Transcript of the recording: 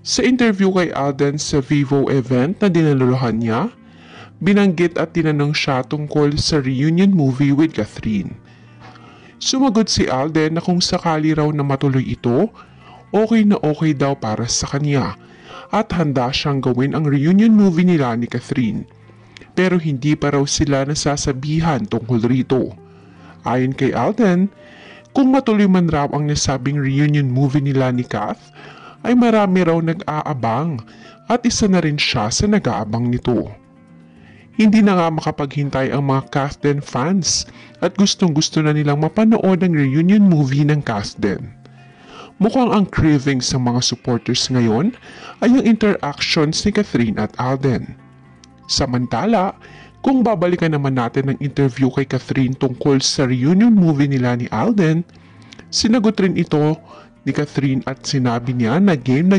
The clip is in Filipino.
Sa interview kay Alden sa Vivo event na dinaluluhan niya, binanggit at tinanong siya tungkol sa reunion movie with Catherine. Sumagot si Alden na kung sakali raw na matuloy ito, okay na okay daw para sa kanya at handa siyang gawin ang reunion movie nila ni Catherine. Pero hindi pa raw sila nasasabihan tungkol rito. Ayon kay Alden, kung matuloy man raw ang nasabing reunion movie nila ni Kath, ay marami raw nag-aabang at isa na rin siya sa nag-aabang nito. Hindi na nga makapaghintay ang mga Kathden fans at gustong-gusto na nilang mapanood ang reunion movie ng Kathden. Mukhang ang craving sa mga supporters ngayon ay ang interactions ni Catherine at Alden. Samantala, kung babalikan naman natin ang interview kay Catherine tungkol sa reunion movie nila ni Alden, sinagot rin ito ni Catherine at sinabi niya na game